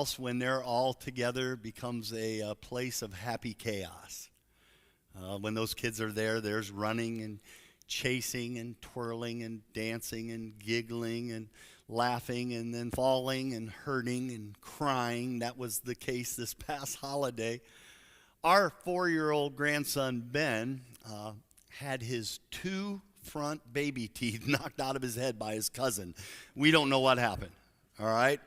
house, when they're all together, becomes a place of happy chaos. When those kids are there, there's running and chasing and twirling and dancing and giggling and laughing and then falling and hurting and crying. That was the case this past holiday. Our 4-year-old grandson, Ben, had his 2 front baby teeth knocked out of his head by his cousin. We don't know what happened, all right?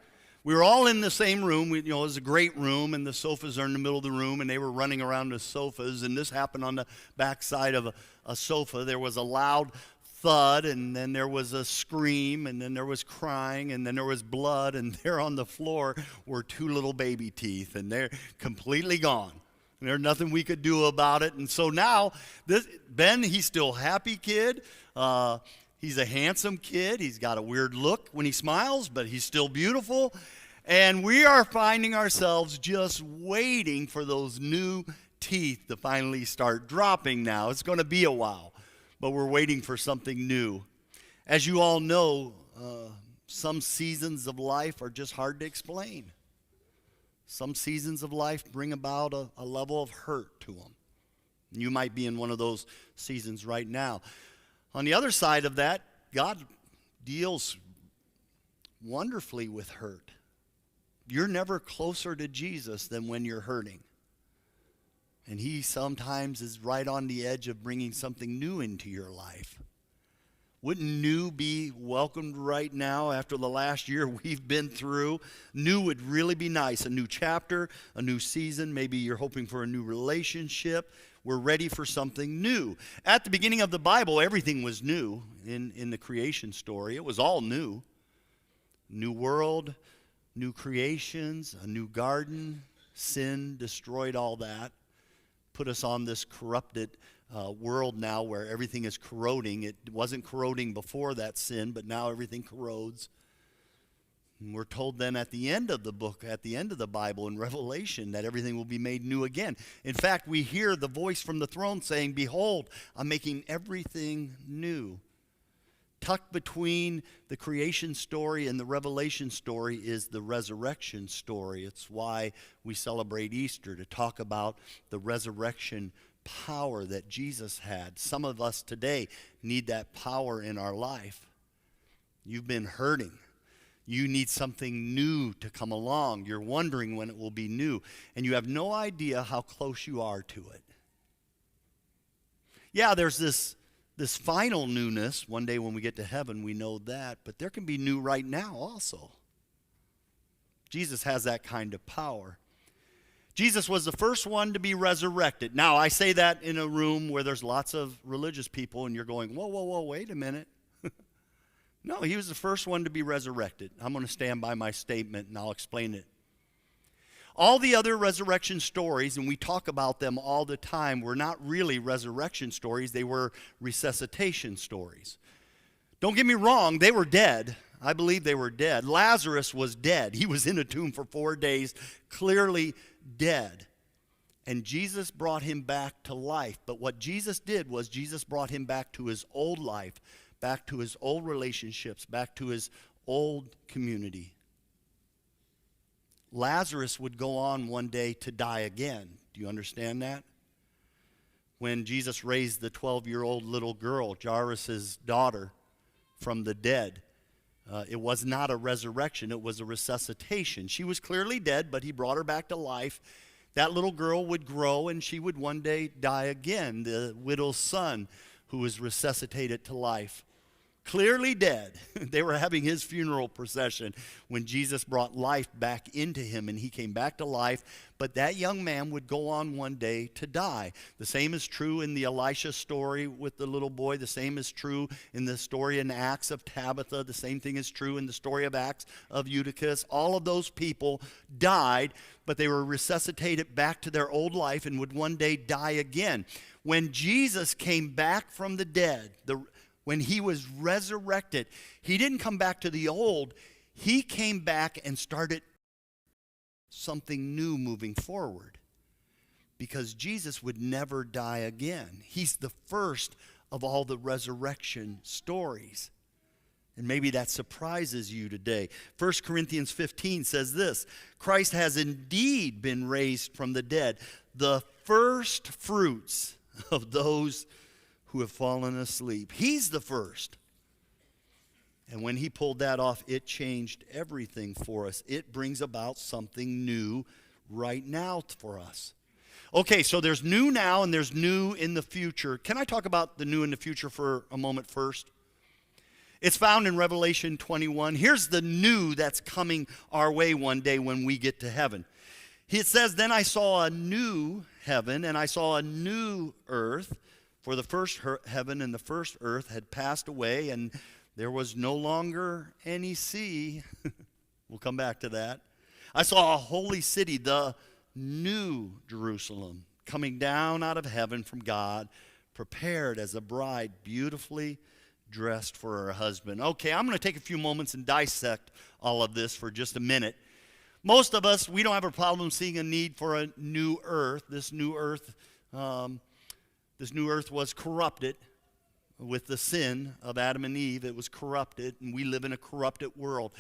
We were all in the same room. It was a great room, and the sofas are in the middle of the room, and they were running around the sofas, and this happened on the back side of a sofa. There was a loud thud, and then there was a scream, and then there was crying, and then there was blood, and there on the floor were 2 little baby teeth, and they're completely gone. And there's nothing we could do about it. And so now, Ben, he's still a happy kid. He's a handsome kid. He's got a weird look when he smiles, but he's still beautiful. And we are finding ourselves just waiting for those new teeth to finally start dropping now. It's going to be a while, but we're waiting for something new. As you all know, some seasons of life are just hard to explain. Some seasons of life bring about a level of hurt to them. You might be in one of those seasons right now. On the other side of that, God deals wonderfully with hurt. You're never closer to Jesus than when you're hurting. And he sometimes is right on the edge of bringing something new into your life. Wouldn't new be welcomed right now after the last year we've been through? New would really be nice. A new chapter, a new season. Maybe you're hoping for a new relationship. We're ready for something new. At the beginning of the Bible, everything was new in the creation story. It was all new. New world, new creations, a new garden. Sin destroyed all that. Put us on this corrupted world now where everything is corroding. It wasn't corroding before that sin, but now everything corrodes. And we're told then at the end of the book, at the end of the Bible in Revelation, that everything will be made new again. In fact, we hear the voice from the throne saying, "Behold, I'm making everything new." Tucked between the creation story and the Revelation story is the resurrection story. It's why we celebrate Easter, to talk about the resurrection power that Jesus had. Some of us today need that power in our life. You've been hurting. You need something new to come along. You're wondering when it will be new, and you have no idea how close you are to it. Yeah, there's this final newness. One day when we get to heaven, we know that, but there can be new right now also. Jesus has that kind of power. Jesus was the first one to be resurrected. Now, I say that in a room where there's lots of religious people, and you're going, whoa, wait a minute. No, he was the first one to be resurrected. I'm going to stand by my statement, and I'll explain it. All the other resurrection stories, and we talk about them all the time, were not really resurrection stories. They were resuscitation stories. Don't get me wrong, they were dead. I believe they were dead. Lazarus was dead. He was in a tomb for 4 days, clearly dead. And Jesus brought him back to life. But what Jesus did was Jesus brought him back to his old life, back to his old relationships, back to his old community. Lazarus would go on one day to die again. Do you understand that? When Jesus raised the 12-year-old little girl, Jairus' daughter, from the dead, it was not a resurrection, it was a resuscitation. She was clearly dead, but he brought her back to life. That little girl would grow, and she would one day die again. The widow's son, who was resuscitated to life. Clearly dead. They were having his funeral procession when Jesus brought life back into him, and he came back to life. But that young man would go on one day to die. The same is true in the Elisha story with the little boy. The same is true in the story in Acts of Tabitha. The same thing is true in the story of Acts of Eutychus. All of those people died, but they were resuscitated back to their old life and would one day die again. When Jesus came back from the dead, when he was resurrected, he didn't come back to the old. He came back and started something new moving forward, because Jesus would never die again. He's the first of all the resurrection stories. And maybe that surprises you today. 1 Corinthians 15 says this, Christ has indeed been raised from the dead, the first fruits of those who have fallen asleep. He's the first. And when he pulled that off, it changed everything for us. It brings about something new right now for us. Okay, so there's new now and there's new in the future. Can I talk about the new in the future for a moment first? It's found in Revelation 21. Here's the new that's coming our way one day when we get to heaven. It says, then I saw a new heaven and I saw a new earth, for the first heaven and the first earth had passed away, and there was no longer any sea. We'll come back to that. I saw a holy city, the new Jerusalem, coming down out of heaven from God, prepared as a bride, beautifully dressed for her husband. Okay, I'm going to take a few moments and dissect all of this for just a minute. Most of us, we don't have a problem seeing a need for a new earth. This new earth was corrupted. With the sin of Adam and Eve, it was corrupted, and we live in a corrupted world.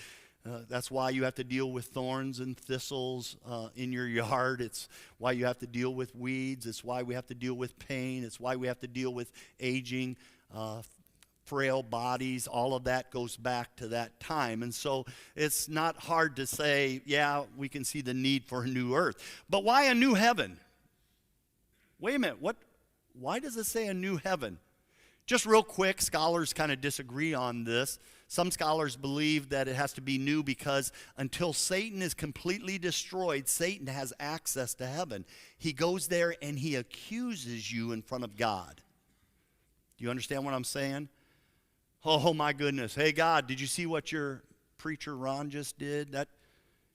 That's why you have to deal with thorns and thistles in your yard. It's why you have to deal with weeds. It's why we have to deal with pain. It's why we have to deal with aging, frail bodies. All of that goes back to that time. And so it's not hard to say, yeah, we can see the need for a new earth. But why a new heaven? Wait a minute. Why does it say a new heaven? Just real quick, scholars kind of disagree on this. Some scholars believe that it has to be new because until Satan is completely destroyed, Satan has access to heaven. He goes there and he accuses you in front of God. Do you understand what I'm saying? Oh my goodness. Hey God, did you see what your preacher Ron just did? That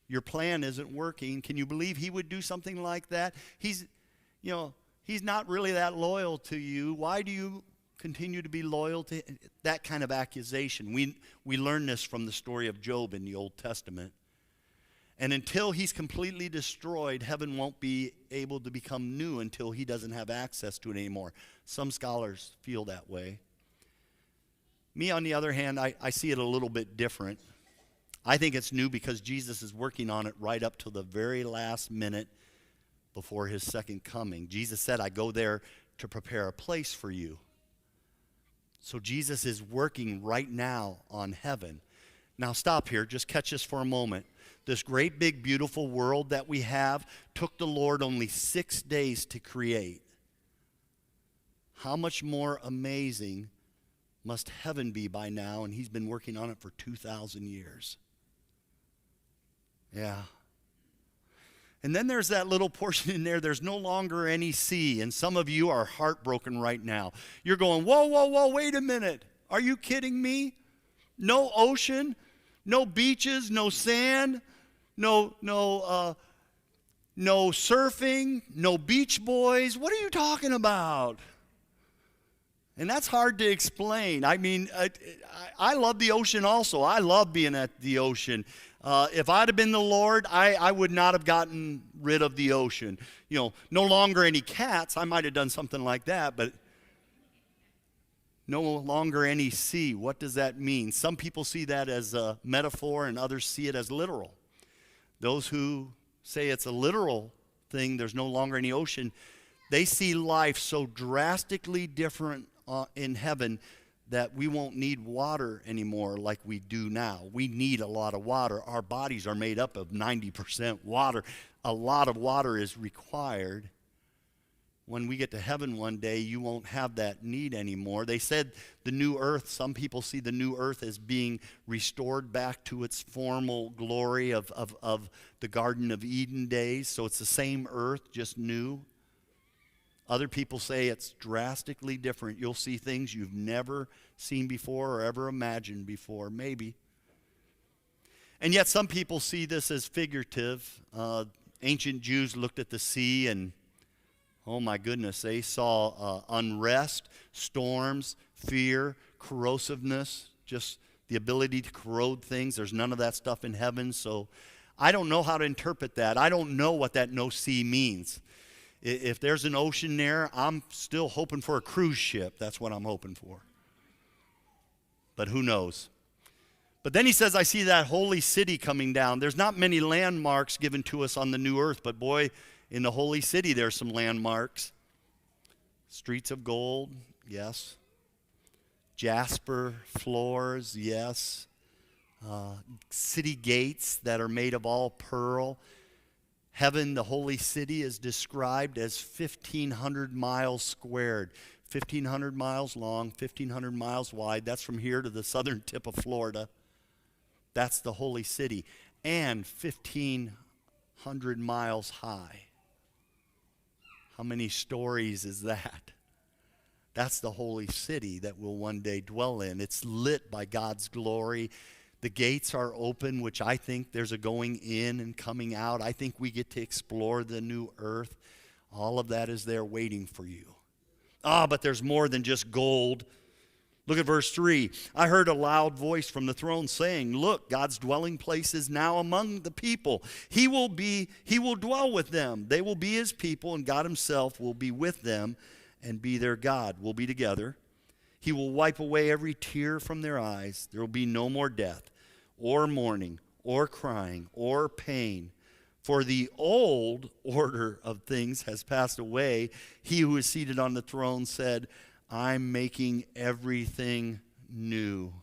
your plan isn't working. Can you believe he would do something like that? He's not really that loyal to you. Why do you continue to be loyal to that kind of accusation? We learn this from the story of Job in the Old Testament. And until he's completely destroyed, heaven won't be able to become new until he doesn't have access to it anymore. Some scholars feel that way. Me, on the other hand, I see it a little bit different. I think it's new because Jesus is working on it right up to the very last minute before his second coming. Jesus said, I go there to prepare a place for you. So Jesus is working right now on heaven. Now stop here, just catch this for a moment. This great big beautiful world that we have took the Lord only 6 days to create. How much more amazing must heaven be by now? And he's been working on it for 2,000 years. Yeah. And then there's that little portion in there, there's no longer any sea. And some of you are heartbroken right now. You're going, whoa, wait a minute. Are you kidding me? No ocean, no beaches, no sand, no surfing, no beach boys. What are you talking about? And that's hard to explain. I mean, I love the ocean also. I love being at the ocean. If I'd have been the Lord, I would not have gotten rid of the ocean. No longer any cats. I might have done something like that, but no longer any sea. What does that mean? Some people see that as a metaphor and others see it as literal. Those who say it's a literal thing, there's no longer any ocean, they see life so drastically different in heaven that we won't need water anymore like we do now. We need a lot of water. Our bodies are made up of 90% water. A lot of water is required. When we get to heaven one day, you won't have that need anymore. They said the new earth, some people see the new earth as being restored back to its formal glory of the Garden of Eden days. So it's the same earth, just new. Other people say it's drastically different. You'll see things you've never seen before or ever imagined before, maybe. And yet some people see this as figurative. Ancient Jews looked at the sea and, oh my goodness, they saw unrest, storms, fear, corrosiveness, just the ability to corrode things. There's none of that stuff in heaven, so I don't know how to interpret that. I don't know what that no sea means. If there's an ocean there, I'm still hoping for a cruise ship. That's what I'm hoping for. But who knows? But then he says, I see that holy city coming down. There's not many landmarks given to us on the new earth, but boy, in the holy city there's some landmarks. Streets of gold, yes. Jasper floors, yes. City gates that are made of all pearl. Heaven, the holy city, is described as 1,500 miles squared. 1,500 miles long, 1,500 miles wide. That's from here to the southern tip of Florida. That's the holy city. And 1,500 miles high. How many stories is that? That's the holy city that we'll one day dwell in. It's lit by God's glory. The gates are open, which I think there's a going in and coming out. I think we get to explore the new earth. All of that is there waiting for you. But there's more than just gold. Look at verse 3. I heard a loud voice from the throne saying, look, God's dwelling place is now among the people. He will dwell with them. They will be his people, and God himself will be with them and be their God. We'll be together. He will wipe away every tear from their eyes. There will be no more death, or mourning, or crying, or pain. For the old order of things has passed away. He who is seated on the throne said, I'm making everything new.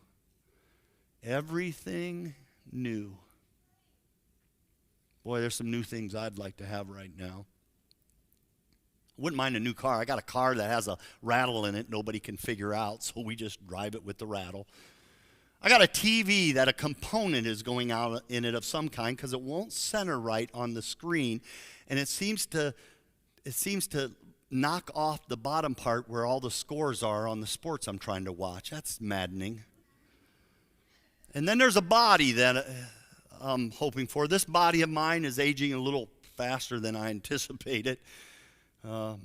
Everything new. Boy, there's some new things I'd like to have right now. Wouldn't mind a new car. I got a car that has a rattle in it nobody can figure out, so we just drive it with the rattle. I got a TV that a component is going out in it of some kind because it won't center right on the screen, and it seems to knock off the bottom part where all the scores are on the sports I'm trying to watch. That's maddening. And then there's a body that I'm hoping for. This body of mine is aging a little faster than I anticipated.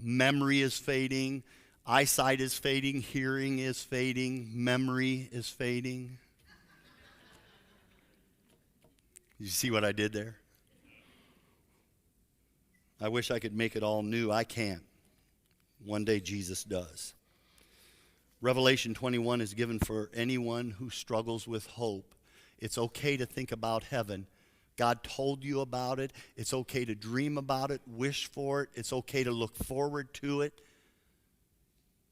Memory is fading. Eyesight is fading. Hearing is fading. Memory is fading. You see what I did there? I wish I could make it all new. I can't. One day Jesus does. Revelation 21 is given for anyone who struggles with hope. It's okay to think about heaven. God told you about it. It's okay to dream about it, wish for it. It's okay to look forward to it.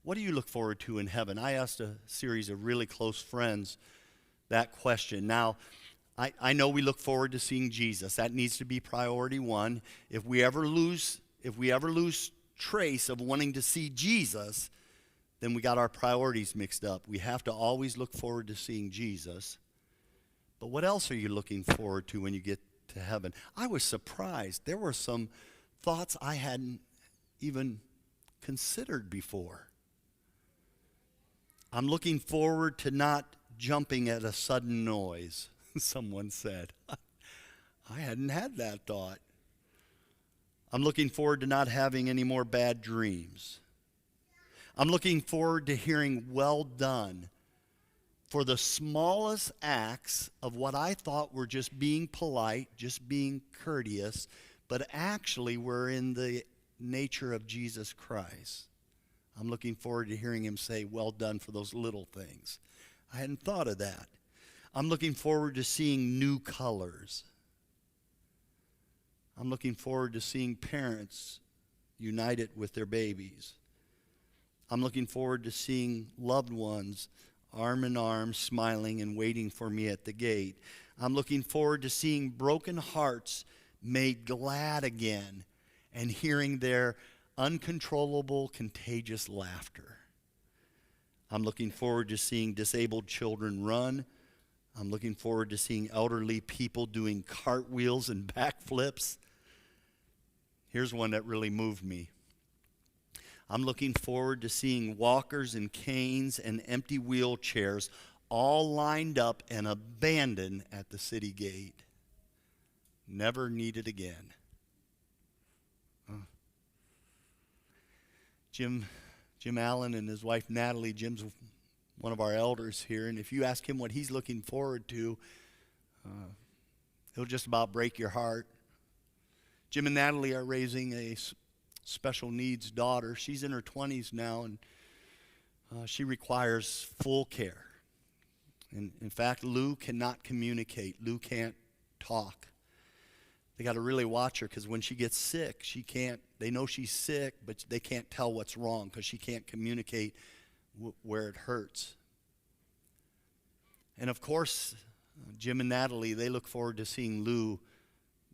What do you look forward to in heaven? I asked a series of really close friends that question. Now, I know we look forward to seeing Jesus. That needs to be priority one. If we ever lose trace of wanting to see Jesus, then we got our priorities mixed up. We have to always look forward to seeing Jesus. But what else are you looking forward to when you get to heaven? I was surprised. There were some thoughts I hadn't even considered before. I'm looking forward to not jumping at a sudden noise, someone said. I hadn't had that thought. I'm looking forward to not having any more bad dreams. I'm looking forward to hearing well done for the smallest acts of what I thought were just being polite, just being courteous, but actually were in the nature of Jesus Christ. I'm looking forward to hearing him say, well done for those little things. I hadn't thought of that. I'm looking forward to seeing new colors. I'm looking forward to seeing parents united with their babies. I'm looking forward to seeing loved ones arm in arm, smiling and waiting for me at the gate. I'm looking forward to seeing broken hearts made glad again and hearing their uncontrollable, contagious laughter. I'm looking forward to seeing disabled children run. I'm looking forward to seeing elderly people doing cartwheels and backflips. Here's one that really moved me. I'm looking forward to seeing walkers and canes and empty wheelchairs all lined up and abandoned at the city gate. Never needed again. Jim Allen and his wife Natalie, Jim's one of our elders here, and if you ask him what he's looking forward to, he'll just about break your heart. Jim and Natalie are raising a special needs daughter. She's in her 20s now, and she requires full care. And in fact, Lou cannot communicate. Lou can't talk. They got to really watch her because when she gets sick, she can't, they know she's sick, but they can't tell what's wrong because she can't communicate where it hurts. And of course, Jim and Natalie, they look forward to seeing Lou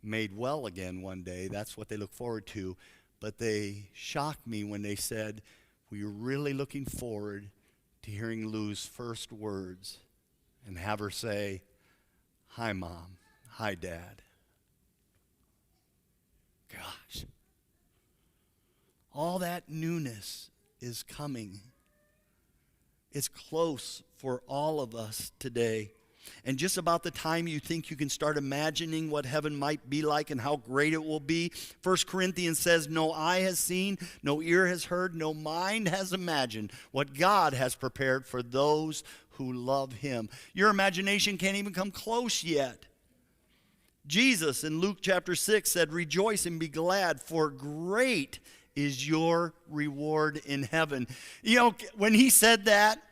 made well again one day. That's what they look forward to. But they shocked me when they said, we're really looking forward to hearing Lou's first words and have her say, "Hi, Mom. Hi, Dad." Gosh. All that newness is coming. It's close for all of us today. And just about the time you think you can start imagining what heaven might be like and how great it will be, 1 Corinthians says, no eye has seen, no ear has heard, no mind has imagined what God has prepared for those who love him. Your imagination can't even come close yet. Jesus in Luke chapter 6 said, rejoice and be glad, for great is your reward in heaven. You know, when he said that,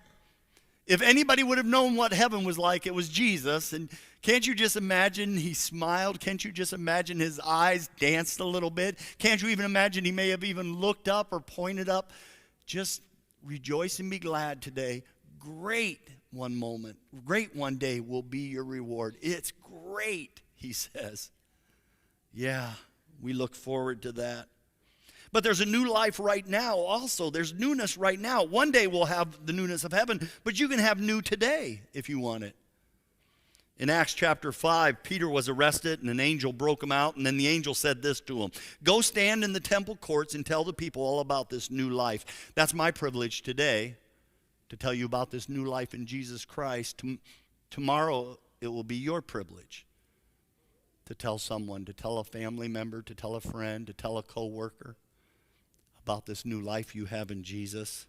if anybody would have known what heaven was like, it was Jesus. And can't you just imagine he smiled? Can't you just imagine his eyes danced a little bit? Can't you even imagine he may have even looked up or pointed up? Just rejoice and be glad today. Great one moment, great one day will be your reward. It's great, he says. Yeah, we look forward to that. But there's a new life right now also. There's newness right now. One day we'll have the newness of heaven, but you can have new today if you want it. In Acts chapter 5, Peter was arrested and an angel broke him out, and then the angel said this to him, go stand in the temple courts and tell the people all about this new life. That's my privilege today, to tell you about this new life in Jesus Christ. Tomorrow it will be your privilege to tell someone, to tell a family member, to tell a friend, to tell a coworker about this new life you have in Jesus.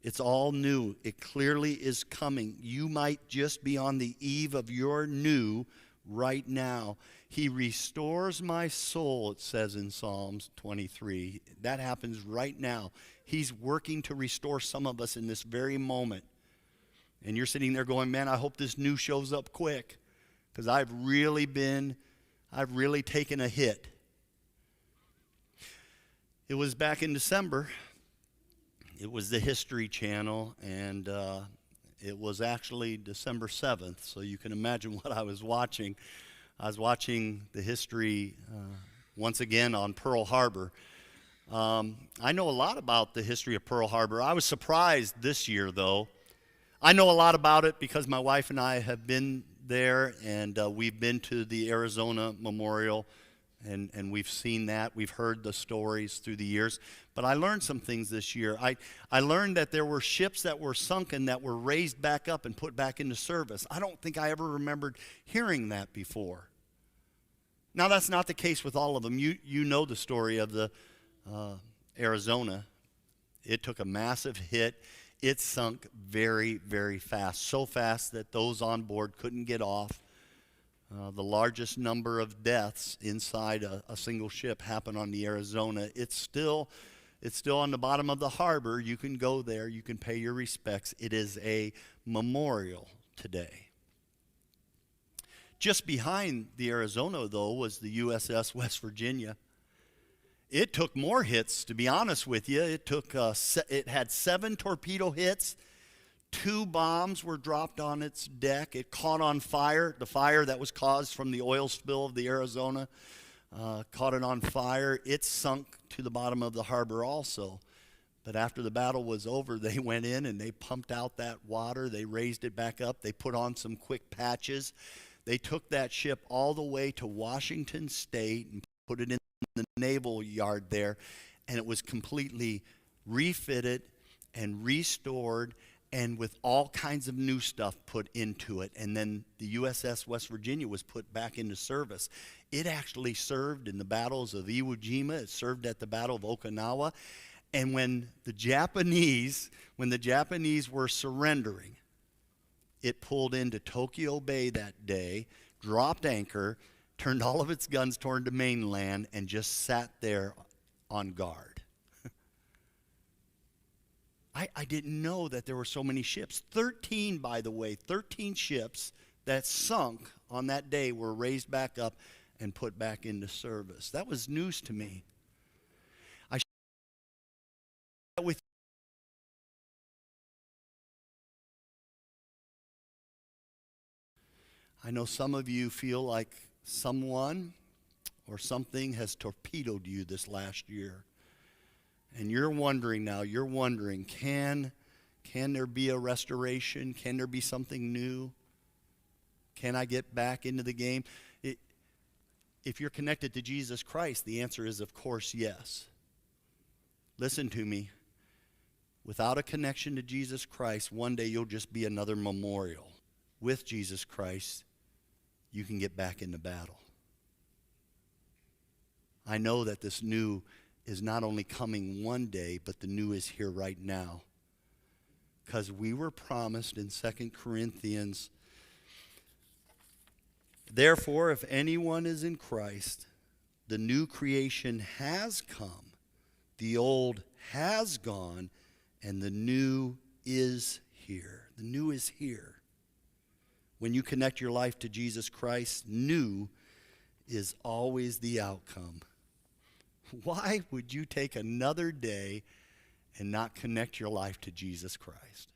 It's all new. It clearly is coming. You might just be on the eve of your new right now. He restores my soul, it says in Psalms 23. That happens right now. He's working to restore some of us in this very moment. And you're sitting there going, man, I hope this new shows up quick, because I've really taken a hit. It was back in December. It was the History Channel, and it was actually December 7th, so you can imagine what I was watching. I was watching the history once again on Pearl Harbor. I know a lot about the history of Pearl Harbor. I was surprised this year, though. I know a lot about it because my wife and I have been there, and we've been to the Arizona Memorial, and we've seen that. We've heard the stories through the years. But I learned some things this year. I learned that there were ships that were sunken that were raised back up and put back into service. I don't think I ever remembered hearing that before. Now, that's not the case with all of them. You know the story of the Arizona. It took a massive hit. It sunk very, very fast, so fast that those on board couldn't get off. The largest number of deaths inside a single ship happened on the Arizona. It's still on the bottom of the harbor. You can go there. You can pay your respects. It is a memorial today. Just behind the Arizona, though, was the USS West Virginia. It took more hits, to be honest with you. It had 7 torpedo hits. 2 bombs were dropped on its deck. It caught on fire. The fire that was caused from the oil spill of the Arizona caught it on fire. It sunk to the bottom of the harbor also. But after the battle was over, they went in and they pumped out that water. They raised it back up. They put on some quick patches. They took that ship all the way to Washington State and put it in the naval yard there. And it was completely refitted and restored, and with all kinds of new stuff put into it. And then the USS West Virginia was put back into service. It actually served in the battles of Iwo Jima. It served at the Battle of Okinawa. And when the Japanese were surrendering, it pulled into Tokyo Bay that day, dropped anchor, turned all of its guns toward the mainland, and just sat there on guard. I didn't know that there were so many ships. 13, by the way, 13 ships that sunk on that day were raised back up and put back into service. That was news to me. I shared that with I know some of you feel like someone or something has torpedoed you this last year. And you're wondering, can there be a restoration? Can there be something new? Can I get back into the game? If you're connected to Jesus Christ, the answer is, of course, yes. Listen to me. Without a connection to Jesus Christ, one day you'll just be another memorial. With Jesus Christ, you can get back into battle. I know that this new is not only coming one day, but the new is here right now. Because we were promised in 2 Corinthians, therefore, if anyone is in Christ, the new creation has come, the old has gone, and the new is here. The new is here. When you connect your life to Jesus Christ, new is always the outcome. Why would you take another day and not connect your life to Jesus Christ?